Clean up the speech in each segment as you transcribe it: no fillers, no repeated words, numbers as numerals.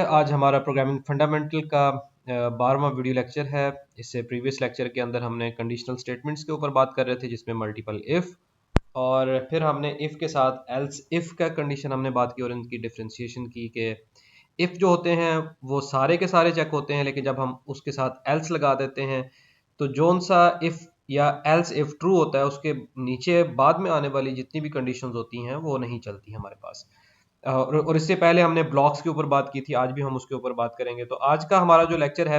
आज हमारा programming fundamental का 12वां वीडियो लेक्चर है। इससे प्रीवियस लेक्चर के अंदर हमने कंडीशनल स्टेटमेंट्स के ऊपर बात कर रहे थे, जिसमें मल्टीपल इफ़ और फिर हमने इफ़ के साथ एल्स इफ़ का कंडीशन हमने बात की और इनकी डिफ्रेंशिएशन की कि इफ़ जो होते हैं वो सारे के सारे चेक होते हैं, लेकिन जब हम उसके साथ एल्स लगा देते हैं तो जोन सा इफ़ या एल्स इफ़ ट्रू होता है उसके नीचे बाद में आने वाली जितनी भी कंडीशंस होती हैं वो नहीं चलती हमारे पास। और इससे पहले हमने ब्लॉक्स के ऊपर बात की थी, आज भी हम उसके ऊपर बात करेंगे। तो आज का हमारा जो लेक्चर है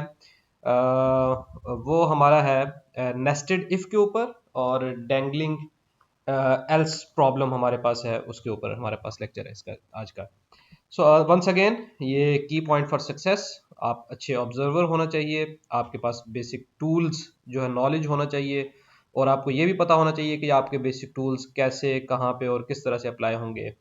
वो हमारा है नेस्टेड इफ के ऊपर और डैंगलिंग एल्स प्रॉब्लम हमारे पास है, उसके ऊपर हमारे पास लेक्चर है इसका आज का। सो वंस अगेन ये की पॉइंट फॉर सक्सेस, आप अच्छे ऑब्जर्वर होना चाहिए, आपके पास बेसिक टूल्स जो है नॉलेज होना चाहिए और आपको ये भी पता होना चाहिए कि आपके बेसिक टूल्स कैसे, कहाँ पे और किस तरह से अप्लाई होंगे।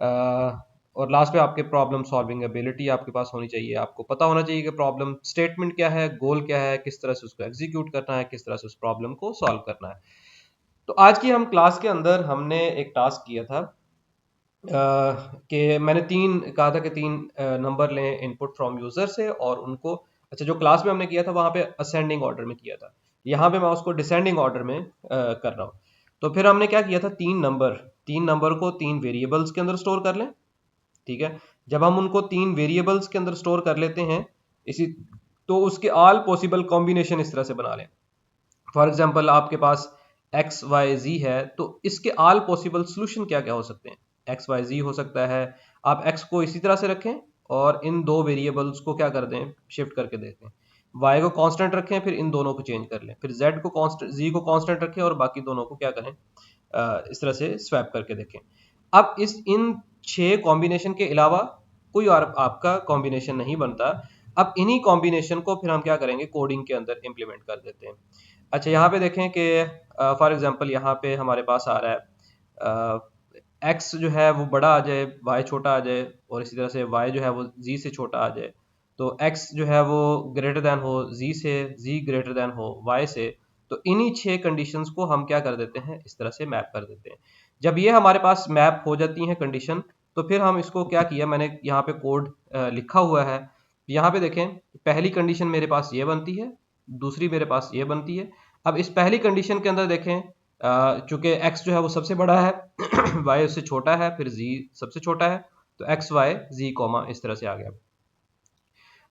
और लास्ट में आपके प्रॉब्लम सॉल्विंग एबिलिटी आपके पास होनी चाहिए। आपको पता होना चाहिए कि प्रॉब्लम स्टेटमेंट क्या है, गोल क्या है, किस तरह से उसको एग्जीक्यूट करना है, किस तरह से उस प्रॉब्लम को सॉल्व करना है। तो आज की हम क्लास के अंदर हमने एक टास्क किया था कि मैंने कहा था कि तीन नंबर लें इनपुट फ्रॉम यूजर से और उनको, अच्छा जो क्लास में हमने किया था वहां पे असेंडिंग ऑर्डर में किया था, यहाँ पे मैं उसको डिसेंडिंग ऑर्डर में कर रहा हूँ। तो फिर हमने क्या किया था, तीन नंबर को तीन वेरिएबल्स के अंदर स्टोर कर लें। ठीक है, जब हम उनको तीन वेरिएबल्स के अंदर स्टोर कर लेते हैं इसी, तो उसके ऑल पॉसिबल कॉम्बिनेशन इस तरह से बना लें। फॉर एग्जांपल आपके पास एक्स वाई जी है, तो इसके ऑल पॉसिबल सोल्यूशन क्या क्या हो सकते हैं। एक्स वाई जी हो सकता है, आप एक्स को इसी तरह से रखें और इन दो वेरिएबल्स को क्या कर दें, शिफ्ट करके देते हैं। वाई को कांस्टेंट रखें, फिर इन दोनों को चेंज कर लें, फिर जेड को कांस्टेंट, जी को कांस्टेंट रखें और बाकी दोनों को क्या करें, इस तरह से स्वैप करके देखें। अब इन 6 कॉम्बिनेशन के अलावा कोई और आपका कॉम्बिनेशन नहीं बनता। अब इन्हीं कॉम्बिनेशन को फिर हम क्या करेंगे, कोडिंग के अंदर इंप्लीमेंट कर देते हैं। अच्छा यहाँ पे देखें कि फॉर एग्जांपल यहाँ पे हमारे पास आ रहा है एक्स जो है वो बड़ा आ जाए, वाई छोटा आ जाए, और इसी तरह से वाई जो है वो जी से छोटा आ जाए। तो एक्स जो है वो ग्रेटर देन हो जी से, जी ग्रेटर देन हो वाई से। तो इन्हीं 6 कंडीशंस को हम क्या कर देते हैं, इस तरह से मैप कर देते हैं। जब ये हमारे पास मैप हो जाती हैं कंडीशन, तो फिर हम इसको क्या किया, मैंने यहाँ पे कोड लिखा हुआ है। यहाँ पे देखें, पहली कंडीशन मेरे पास ये बनती है, दूसरी मेरे पास ये बनती है। अब इस पहली कंडीशन के अंदर देखें, चूंकि x जो है वो सबसे बड़ा है y उससे छोटा है, फिर z सबसे छोटा है, तो x y z कॉमा इस तरह से आ गया।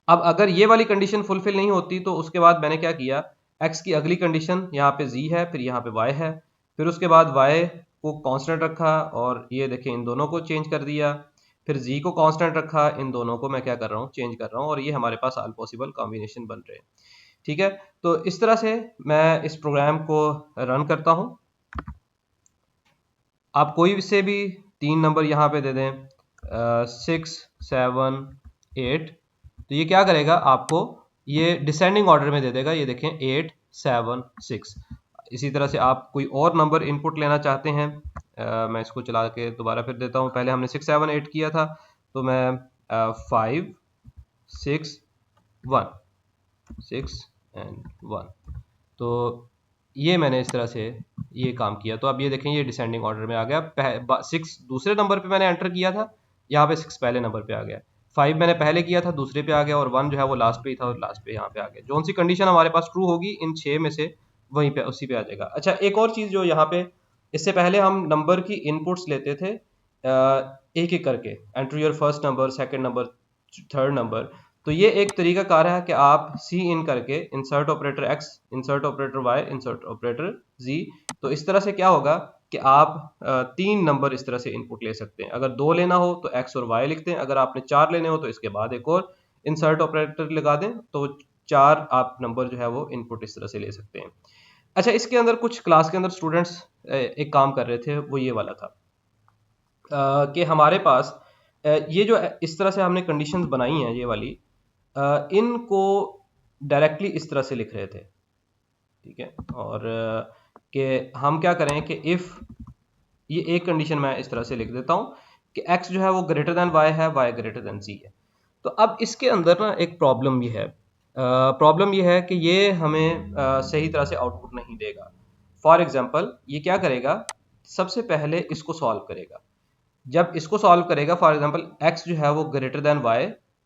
अब अगर ये वाली कंडीशन फुलफिल नहीं होती तो उसके बाद मैंने क्या किया, x की अगली कंडीशन यहाँ पे z है, फिर यहाँ पे y है, फिर उसके बाद y को कांस्टेंट रखा और ये देखें इन दोनों को चेंज कर दिया, फिर z को कांस्टेंट रखा, इन दोनों को मैं क्या कर रहा हूँ, चेंज कर रहा हूँ, और ये हमारे पास ऑल पॉसिबल कॉम्बिनेशन बन रहे हैं। ठीक है, तो इस तरह से मैं इस प्रोग्राम को रन करता हूँ। आप कोई से भी तीन नंबर यहाँ पे दे दें, 6 7 8, तो ये क्या करेगा, आपको ये डिसेंडिंग ऑर्डर में दे देगा। ये देखें 8 7 6। इसी तरह से आप कोई और नंबर इनपुट लेना चाहते हैं, मैं इसको चला के दोबारा फिर देता हूँ। पहले हमने 6 7 8 किया था, तो मैं 5 6 1 6 एंड 1, तो ये मैंने इस तरह से ये काम किया। तो अब ये देखें, ये डिसेंडिंग ऑर्डर में आ गया। 6 दूसरे नंबर पे मैंने एंटर किया था, यहाँ पे 6 पहले नंबर पे आ गया, 5 मैंने पहले किया था दूसरे पे आ गया, और 1 जो है वो लास्ट पे ही था और लास्ट पे यहाँ पे आ गया। जो सी कंडीशन हमारे पास ट्रू होगी इन 6 में से वहीं पे उसी पे आ जाएगा। अच्छा एक और चीज़ जो यहाँ पे, इससे पहले हम नंबर की इनपुट्स लेते थे एक एक करके, enter your first number, second number, third number. तो ये एक तरीका कार है कि आप सी इन करके, insert operator X, insert operator Y, insert operator Z, तो इस तरह से क्या होगा कि आप तीन नंबर इस तरह से इनपुट ले सकते हैं। अगर दो लेना हो तो एक्स और वाई लिखते हैं, अगर आपने चार लेने हो तो इसके बाद एक और इंसर्ट ऑपरेटर लगा दें, तो चार आप नंबर जो है वो इनपुट इस तरह से ले सकते हैं। अच्छा इसके अंदर कुछ क्लास के अंदर स्टूडेंट्स एक काम कर रहे थे, वो ये वाला था कि हमारे पास ये जो इस तरह से हमने कंडीशंस बनाई हैं ये वाली, इनको डायरेक्टली इस तरह से लिख रहे थे। ठीक है, और कि हम क्या करें कि इफ़, ये एक कंडीशन मैं इस तरह से लिख देता हूँ कि x जो है वो ग्रेटर देन y है, y ग्रेटर देन z है। तो अब इसके अंदर ना एक प्रॉब्लम ये है, प्रॉब्लम ये है कि ये हमें सही तरह से आउटपुट नहीं देगा। फॉर एग्जांपल ये क्या करेगा, सबसे पहले इसको सॉल्व करेगा। जब इसको सॉल्व करेगा, फॉर एग्जांपल x जो है वो ग्रेटर देन y,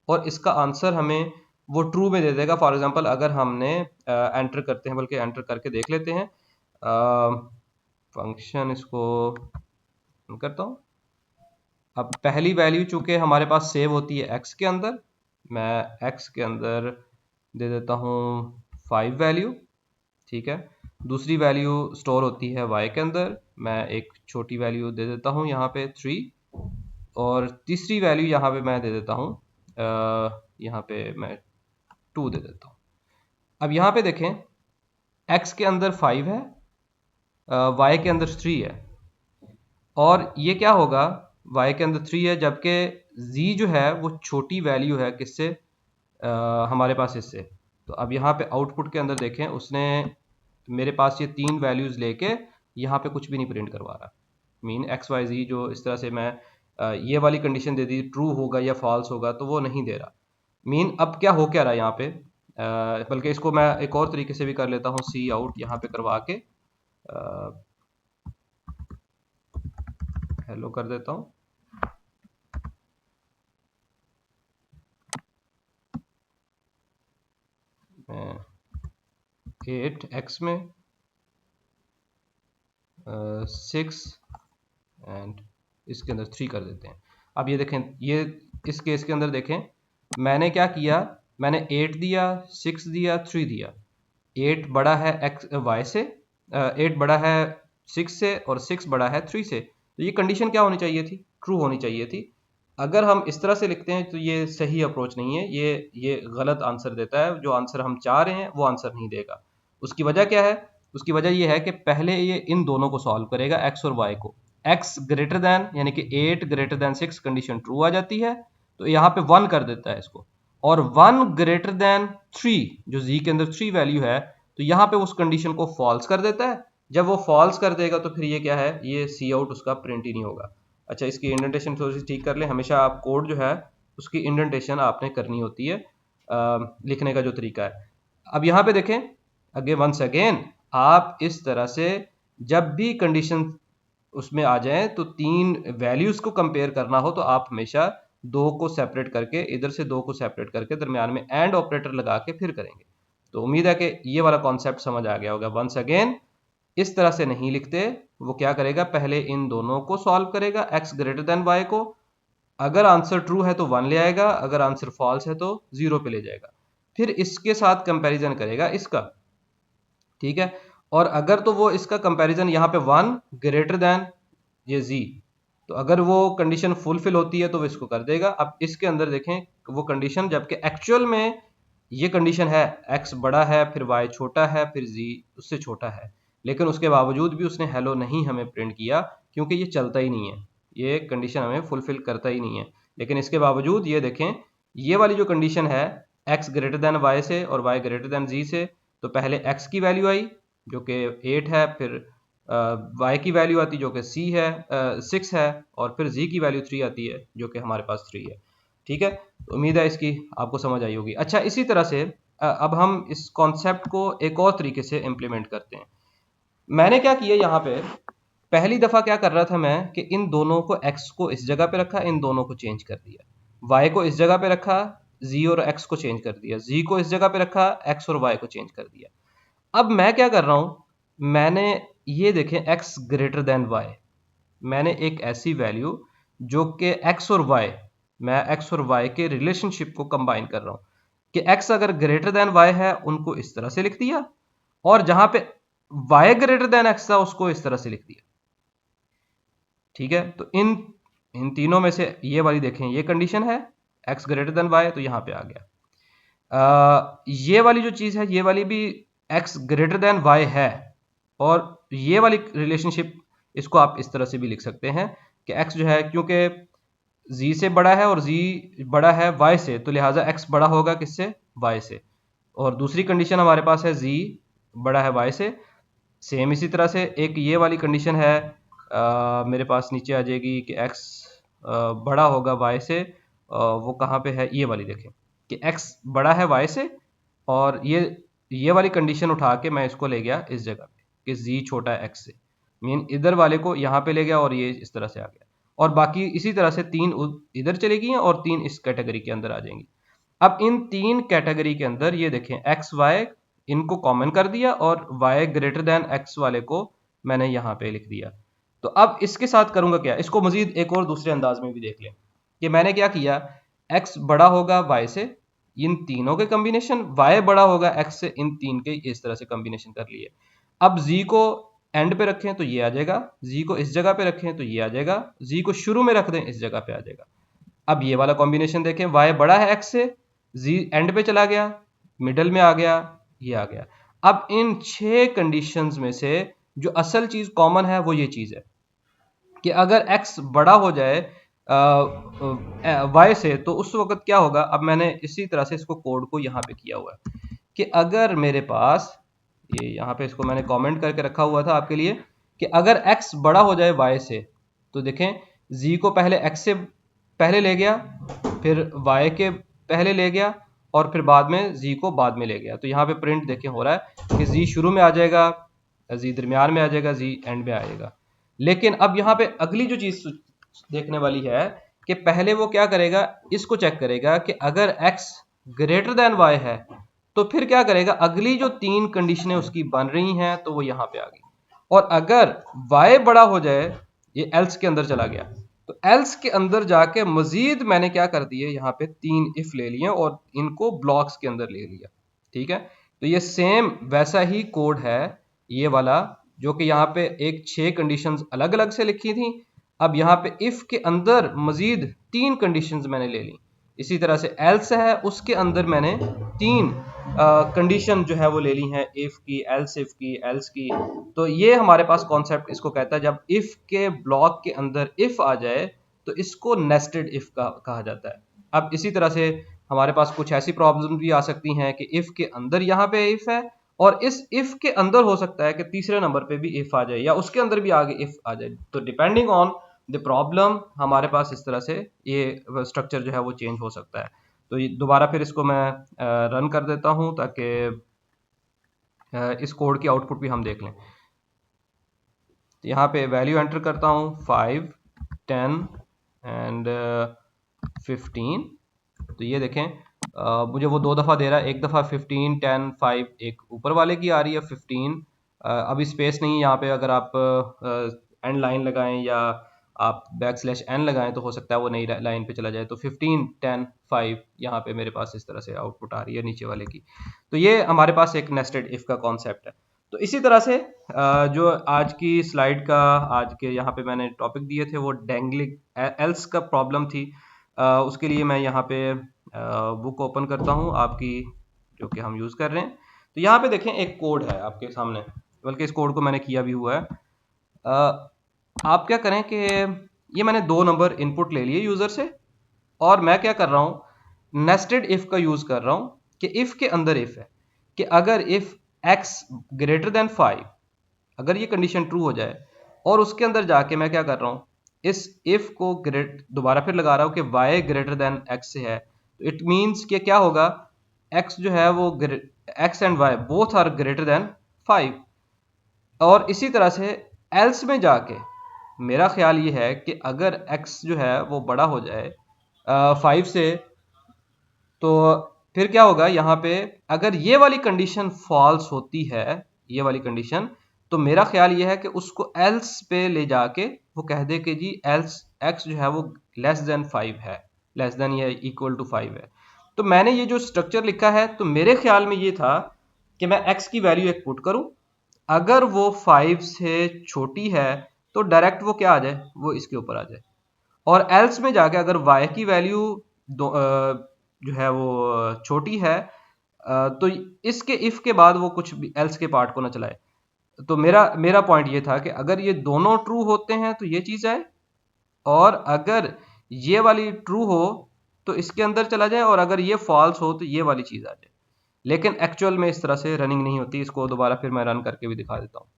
और इसका आंसर हमें वो ट्रू में दे देगा। फॉर एग्जांपल अगर हमने एंटर करते हैं, बल्कि एंटर करके देख लेते हैं, फंक्शन इसको करता हूँ। अब पहली वैल्यू चूंकि हमारे पास सेव होती है x के अंदर, मैं x के अंदर दे देता हूँ 5 वैल्यू, ठीक है। दूसरी वैल्यू स्टोर होती है y के अंदर, मैं एक छोटी वैल्यू दे देता हूँ यहाँ पे 3, और तीसरी वैल्यू यहाँ पे मैं दे देता हूँ, यहाँ पे मैं 2 दे देता हूँ। अब यहाँ पे देखें x के अंदर 5 है, y के अंदर 3 है, और ये क्या होगा, y के अंदर 3 है जबकि z जो है वो छोटी वैल्यू है किससे, हमारे पास इससे। तो अब यहाँ पे आउटपुट के अंदर देखें, उसने मेरे पास ये 3 वैल्यूज़ लेके यहाँ पे कुछ भी नहीं प्रिंट करवा रहा। मीन एक्स वाई जी जो इस तरह से मैं ये वाली कंडीशन दे दी ट्रू होगा या फॉल्स होगा, तो वो नहीं दे रहा। मीन अब क्या हो क्या रहा है यहाँ पे, बल्कि इसको मैं एक और तरीके से भी कर लेता हूँ, सी आउट यहाँ पे करवा के हेलो कर देता हूँ। मैं 8x में 6 एंड इसके अंदर 3 कर देते हैं। अब ये देखें, ये इस केस के अंदर देखें मैंने क्या किया, मैंने 8 दिया, 6 दिया, 3 दिया। 8 बड़ा है एक्स वाई से, 8 बड़ा है 6 से, और 6 बड़ा है 3 से। तो ये कंडीशन क्या होनी चाहिए थी, ट्रू होनी चाहिए थी। अगर हम इस तरह से लिखते हैं तो ये सही अप्रोच नहीं है, ये गलत आंसर देता है। जो आंसर हम चाह रहे हैं वो आंसर नहीं देगा। उसकी वजह क्या है, उसकी वजह ये है कि पहले ये इन दोनों को सॉल्व करेगा, एक्स और वाई को। एक्स ग्रेटर दैन यानी कि 8 ग्रेटर दैन 6 कंडीशन ट्रू आ जाती है, तो यहाँ पे 1 कर देता है इसको। और 1 ग्रेटर दैन 3 जो z के अंदर 3 वैल्यू है, तो यहाँ पे उस कंडीशन को फॉल्स कर देता है। जब वो फॉल्स कर देगा तो फिर ये क्या है, ये सी आउट उसका प्रिंट ही नहीं होगा। अच्छा, इसकी इंडेंटेशन थोड़ी सी ठीक कर लें। हमेशा आप कोड जो है उसकी इंडेंटेशन आपने करनी होती है, लिखने का जो तरीका है। अब यहाँ पे देखें, अगे वंस अगेन आप इस तरह से जब भी कंडीशन उसमें आ जाए तो 3 वैल्यूज को कंपेयर करना हो, तो आप हमेशा 2 को सेपरेट करके, इधर से 2 को सेपरेट करके दरमियान में एंड ऑपरेटर लगा के फिर करेंगे। तो उम्मीद है कि ये वाला कॉन्सेप्ट समझ आ गया होगा। वंस अगेन इस तरह से नहीं लिखते, वो क्या करेगा, पहले इन दोनों को सॉल्व करेगा, x ग्रेटर देन y को। अगर आंसर ट्रू है तो 1 ले आएगा, अगर आंसर फॉल्स है तो 0 पे ले जाएगा। फिर इसके साथ कंपैरिजन करेगा इसका, ठीक है। और अगर तो वो इसका कंपैरिजन यहाँ पे 1 ग्रेटर देन ये z, तो अगर वो कंडीशन फुलफिल होती है तो वो इसको कर देगा। अब इसके अंदर देखें वो कंडीशन, जबकि एक्चुअल में ये कंडीशन है x बड़ा है, फिर y छोटा है, फिर z उससे छोटा है, लेकिन उसके बावजूद भी उसने हेलो नहीं हमें प्रिंट किया, क्योंकि ये चलता ही नहीं है, ये कंडीशन हमें फुलफिल करता ही नहीं है। लेकिन इसके बावजूद ये देखें, ये वाली जो कंडीशन है x ग्रेटर देन y से और y ग्रेटर देन z से, तो पहले x की वैल्यू आई जो कि 8 है, फिर y की वैल्यू आती जो कि 6 है, और फिर z की वैल्यू 3 आती है जो कि हमारे पास 3 है। ठीक है, तो उम्मीद है इसकी आपको समझ आई होगी। अच्छा, इसी तरह से अब हम इस कॉन्सेप्ट को एक और तरीके से इम्प्लीमेंट करते हैं। मैंने क्या किया यहाँ पे, पहली दफ़ा क्या कर रहा था मैं कि इन दोनों को, x को इस जगह पे रखा, इन दोनों को चेंज कर दिया, y को इस जगह पे रखा, z और x को चेंज कर दिया, z को इस जगह पे रखा, x और y को चेंज कर दिया। अब मैं क्या कर रहा हूं, मैंने ये देखें x ग्रेटर देन y, मैंने एक ऐसी वैल्यू जो कि x और y, मैं x और y के रिलेशनशिप को कंबाइन कर रहा हूं कि x अगर ग्रेटर देन y है उनको इस तरह से लिख दिया, और जहां पे y ग्रेटर देन x था उसको इस तरह से लिख दिया। ठीक है, तो इन इन तीनों में से ये वाली देखें, ये कंडीशन है x ग्रेटर देन y, तो यहां पे आ गया। ये वाली जो चीज है, ये वाली भी x ग्रेटर देन y है, और ये वाली रिलेशनशिप इसको आप इस तरह से भी लिख सकते हैं कि x जो है, क्योंकि z से बड़ा है और z बड़ा है y से, तो लिहाजा x बड़ा होगा किससे, y से। और दूसरी कंडीशन हमारे पास है z बड़ा है y से। सेम इसी तरह से एक ये वाली कंडीशन है, मेरे पास नीचे आ जाएगी कि x बड़ा होगा y से। वो कहाँ पे है, ये वाली देखें कि x बड़ा है y से, और ये वाली कंडीशन उठा के मैं इसको ले गया इस जगह पे कि z छोटा है x से। मीन इधर वाले को यहाँ पे ले गया और ये इस तरह से आ गया, और बाकी इसी तरह से 3 इधर चली गई हैं और 3 इस कैटेगरी के अंदर आ जाएंगी। अब इन तीन कैटेगरी के अंदर ये देखें एक्स वाई इनको कॉमन कर दिया और y ग्रेटर देन x वाले को मैंने यहाँ पे लिख दिया। तो अब इसके साथ करूंगा क्या, इसको मजीद एक और दूसरे अंदाज में भी देख लें कि मैंने क्या किया, x बड़ा होगा y से, इन तीनों के कॉम्बिनेशन, y बड़ा होगा x से, इन तीन के इस तरह से कॉम्बिनेशन कर लिए। अब z को एंड पे रखें तो ये आ जाएगा, z को इस जगह पे रखें तो ये आ जाएगा, z को शुरू में रख दें इस जगह पे आ जाएगा। अब ये वाला कॉम्बिनेशन देखें, y बड़ा है x से, z एंड पे चला गया, मिडल में आ गया, ये आ गया। अब इन 6 कंडीशंस में से जो असल चीज कॉमन है वो ये चीज है कि अगर x बड़ा हो जाए y से तो उस वक्त क्या होगा। अब मैंने इसी तरह से इसको कोड को यहाँ पे किया हुआ है कि अगर मेरे पास ये यहाँ पे इसको मैंने कमेंट करके रखा हुआ था आपके लिए कि अगर x बड़ा हो जाए y से तो देखें z को पहले x से पहले ले गया, फिर y के पहले ले गया और फिर बाद में z को बाद में ले गया। तो यहाँ पे प्रिंट देखें हो रहा है कि z शुरू में आ जाएगा, z दरमियान में आ जाएगा, z एंड में आएगा। लेकिन अब यहाँ पे अगली जो चीज देखने वाली है कि पहले वो क्या करेगा, इसको चेक करेगा कि अगर x ग्रेटर देन y है तो फिर क्या करेगा, अगली जो 3 कंडीशनें उसकी बन रही हैं तो वो यहाँ पे आ गई। और अगर y बड़ा हो जाए, ये एल्स के अंदर चला गया, तो एल्स के अंदर जाके मजीद मैंने क्या कर दिए, यहाँ पे 3 इफ ले लिए और इनको ब्लॉक्स के अंदर ले लिया। ठीक है, तो ये सेम वैसा ही कोड है ये वाला, जो कि यहाँ पे एक 6 कंडीशंस अलग अलग से लिखी थी। अब यहाँ पे इफ के अंदर मजीद 3 कंडीशंस मैंने ले ली। इसी तरह से एल्स है, उसके अंदर मैंने 3 कंडीशन जो है वो ले ली हैं, इफ की, एल्स की। तो ये हमारे पास कॉन्सेप्ट इसको कहता है, जब इफ के ब्लॉक के अंदर इफ आ जाए तो इसको नेस्टेड इफ कहा जाता है। अब इसी तरह से हमारे पास कुछ ऐसी प्रॉब्लम भी आ सकती हैं कि इफ के अंदर यहाँ पे इफ है और इस इफ के अंदर हो सकता है कि तीसरे नंबर पे भी इफ आ जाए या उसके अंदर भी आगे इफ आ जाए। तो डिपेंडिंग ऑन द प्रॉब्लम हमारे पास इस तरह से ये स्ट्रक्चर जो है वो चेंज हो सकता है। तो ये दोबारा फिर इसको मैं रन कर देता हूं ताकि इस कोड की आउटपुट भी हम देख लें। तो यहाँ पे वैल्यू एंटर करता हूँ 5, 10 एंड 15। तो ये देखें मुझे वो 2 दफ़ा दे रहा है, एक दफ़ा 15, 10, 5, एक ऊपर वाले की आ रही है 15। अभी स्पेस नहीं यहाँ पे, अगर आप एंड लाइन लगाएं या आप \n लगाएं तो हो सकता है वो नई लाइन पे चला जाए। तो 15, 10, 5 यहाँ पे मेरे पास इस तरह से आउटपुट आ रही है नीचे वाले की। तो ये हमारे पास एक नेस्टेड इफ का कॉन्सेप्ट है। तो इसी तरह से जो आज की स्लाइड का आज के यहाँ पे मैंने टॉपिक दिए थे वो डेंगलिंग एल्स का प्रॉब्लम थी। उसके लिए मैं यहाँ पे बुक ओपन करता हूँ आपकी जो कि हम यूज़ कर रहे हैं। तो यहाँ पे देखें एक कोड है आपके सामने, बल्कि इस कोड को मैंने किया भी हुआ है। आप क्या करें कि ये मैंने 2 नंबर इनपुट ले लिए यूज़र से और मैं क्या कर रहा हूँ, नेस्टेड इफ का यूज़ कर रहा हूँ कि इफ के अंदर इफ है कि अगर इफ x ग्रेटर देन 5, अगर ये कंडीशन ट्रू हो जाए और उसके अंदर जाके मैं क्या कर रहा हूँ, इस इफ को दोबारा फिर लगा रहा हूँ कि y ग्रेटर देन x से है। तो इट मीन्स कि क्या होगा, x जो है वो x and y both are greater than 5। और इसी तरह से एल्स में जाके मेरा ख्याल ये है कि अगर x जो है वो बड़ा हो जाए 5 से, तो फिर क्या होगा, यहाँ पे अगर ये वाली कंडीशन फॉल्स होती है, ये वाली कंडीशन, तो मेरा ख्याल ये है कि उसको एल्स पे ले जाके वो कह दे कि जी एल्स x जो है वो लेस देन 5 है, लेस देन या इक्वल टू 5 है। तो मैंने ये जो स्ट्रक्चर लिखा है, तो मेरे ख्याल में ये था कि मैं x की वैल्यू एक पुट करूं, अगर वो 5 से छोटी है तो डायरेक्ट वो क्या आ जाए, वो इसके ऊपर आ जाए। और एल्स में जाके अगर y की वैल्यू जो है वो छोटी है तो इसके इफ के बाद वो कुछ भी एल्स के पार्ट को ना चलाए। तो मेरा पॉइंट ये था कि अगर ये दोनों ट्रू होते हैं तो ये चीज़ आए, और अगर ये वाली ट्रू हो तो इसके अंदर चला जाए, और अगर ये फॉल्स हो तो ये वाली चीज़ आ जाए। लेकिन एक्चुअल में इस तरह से रनिंग नहीं होती। इसको दोबारा फिर मैं रन करके भी दिखा देता हूँ।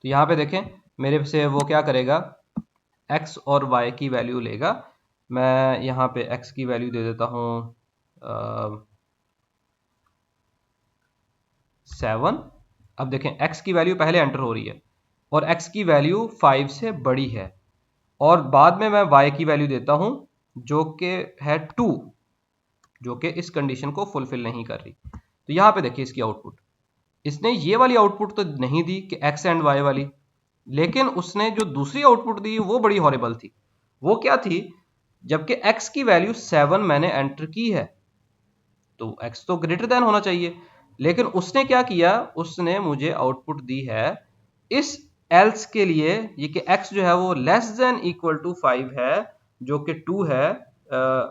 तो यहाँ पे देखें मेरे से वो क्या करेगा, x और y की वैल्यू लेगा। मैं यहाँ पे x की वैल्यू दे देता हूँ 7। अब देखें x की वैल्यू पहले एंटर हो रही है और x की वैल्यू 5 से बड़ी है, और बाद में मैं y की वैल्यू देता हूँ जो कि है 2, जो कि इस कंडीशन को फुलफिल नहीं कर रही। तो यहाँ पे देखिए इसकी आउटपुट, इसने ये वाली आउटपुट तो नहीं दी कि एक्स एंड वाई वाली, लेकिन उसने जो दूसरी आउटपुट दी वो बड़ी हॉरिबल थी। वो क्या थी, जबकि एक्स की वैल्यू 7 मैंने एंटर की है तो x तो ग्रेटर देन होना चाहिए, लेकिन उसने क्या किया, उसने मुझे आउटपुट दी है इस एल्स के लिए ये कि x जो है वो लेस देन इक्वल टू 5 है, जो कि 2 है,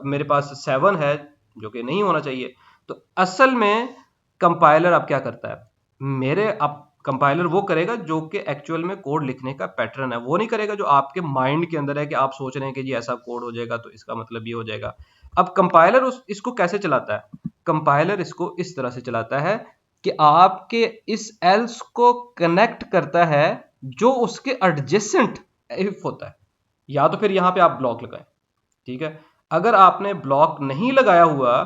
मेरे पास 7 है जो कि नहीं होना चाहिए। तो असल में कंपाइलर अब क्या करता है, मेरे अब कंपाइलर वो करेगा जो कि एक्चुअल में कोड लिखने का पैटर्न है, वो नहीं करेगा जो आपके माइंड के अंदर है कि आप सोच रहे हैं कि जी ऐसा कोड हो जाएगा तो इसका मतलब ये हो जाएगा। अब कंपाइलर इसको कैसे चलाता है, कंपाइलर इसको इस तरह से चलाता है कि आपके इस एल्स को कनेक्ट करता है जो उसके एडजेसेंट इफ होता है, या तो फिर यहां पे आप ब्लॉक लगाएं। ठीक है, अगर आपने ब्लॉक नहीं लगाया हुआ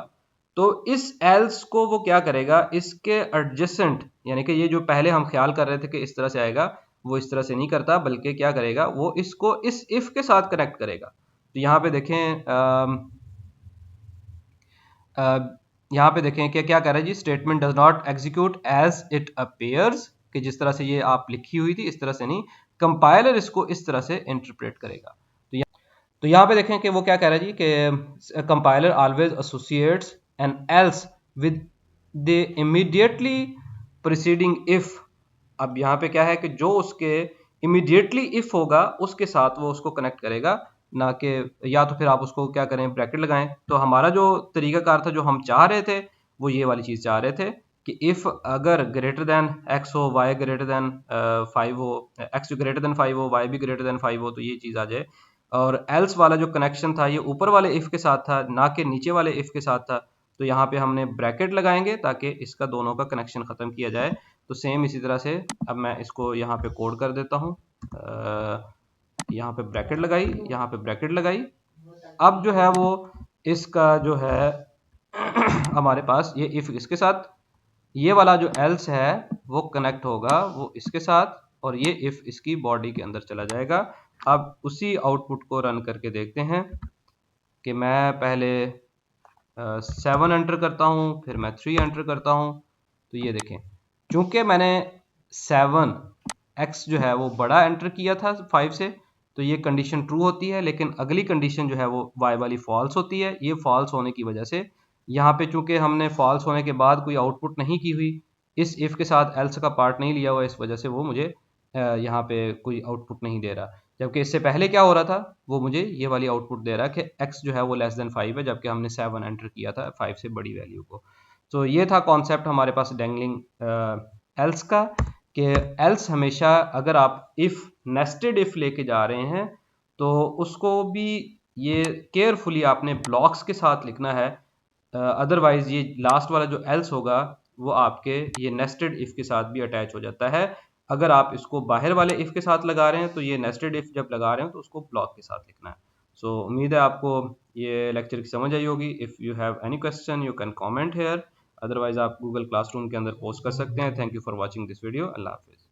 तो इस एल्स को वो क्या करेगा, इसके एडजेसेंट, यानी कि ये जो पहले हम ख्याल कर रहे थे कि इस तरह से आएगा, वो इस तरह से नहीं करता, बल्कि क्या करेगा, वो इसको इस इफ के साथ कनेक्ट करेगा। तो यहाँ पे देखें, यहाँ पे देखें कि क्या कह रहा है जी, statement does not execute as it appears, कि जिस तरह से ये आप लिखी हुई थी इस तरह से नहीं, कंपाइलर इसको इस तरह से इंटरप्रेट करेगा। तो यहाँ पे देखें कि वो क्या कह रहा है जी कि compiler always associates an else with the immediately preceding if. अब यहाँ पे क्या है कि जो उसके इमीडिएटली इफ होगा उसके साथ वो उसको कनेक्ट करेगा, ना कि या तो फिर आप उसको क्या करें, ब्रैकेट लगाएं। तो हमारा जो तरीकाकार था, जो हम चाह रहे थे, वो ये वाली चीज़ चाह रहे थे कि इफ अगर ग्रेटर देन एक्स हो, वाई ग्रेटर देन 5 हो, एक्स ग्रेटर देन 5 हो, वाई भी ग्रेटर देन 5 हो, तो ये चीज़ आ जाए। और एल्स वाला जो कनेक्शन था ये ऊपर वाले इफ के साथ था, ना कि नीचे वाले इफ के साथ था। तो यहाँ पे हमने ब्रैकेट लगाएंगे ताकि इसका दोनों का कनेक्शन ख़त्म किया जाए। तो सेम इसी तरह से अब मैं इसको यहाँ पे कोड कर देता हूँ, यहाँ पे ब्रैकेट लगाई, यहाँ पे ब्रैकेट लगाई। अब जो है वो इसका जो है हमारे पास ये इफ इसके साथ, ये वाला जो एल्स है वो कनेक्ट होगा वो इसके साथ, और ये इफ इसकी बॉडी के अंदर चला जाएगा। अब उसी आउटपुट को रन करके देखते हैं कि मैं पहले 7 एंटर करता हूँ, फिर मैं 3 एंटर करता हूँ। तो ये देखें, चूंकि मैंने 7 एक्स जो है वो बड़ा एंटर किया था 5 से, तो ये कंडीशन ट्रू होती है, लेकिन अगली कंडीशन जो है वो वाई वाली फॉल्स होती है। ये फॉल्स होने की वजह से यहाँ पे चूंकि हमने फॉल्स होने के बाद कोई आउटपुट नहीं की हुई, इस इफ के साथ एल्स का पार्ट नहीं लिया हुआ, इस वजह से वो मुझे यहाँ पे कोई आउटपुट नहीं दे रहा। जबकि इससे पहले क्या हो रहा था, वो मुझे ये वाली आउटपुट दे रहा है कि एक्स जो है वो लेस देन 5 है, जबकि हमने 7 एंटर किया था 5 से बड़ी वैल्यू को। तो ये था कॉन्सेप्ट हमारे पास डेंगलिंग एल्स का, कि एल्स हमेशा अगर आप इफ नेस्टेड इफ लेके जा रहे हैं तो उसको भी ये केयरफुली आपने ब्लॉक्स के साथ लिखना है। अदरवाइज ये लास्ट वाला जो एल्स होगा वो आपके ये नेस्टेड इफ के साथ भी अटैच हो जाता है। अगर आप इसको बाहर वाले इफ के साथ लगा रहे हैं तो ये नेस्टेड इफ जब लगा रहे हैं तो उसको ब्लॉक के साथ लिखना है। सो उम्मीद है आपको ये लेक्चर की समझ आई होगी। If you have any question you can comment here, otherwise आप गूगल क्लासरूम के अंदर पोस्ट कर सकते हैं। Thank you for watching this video. अल्लाह हाफिज़।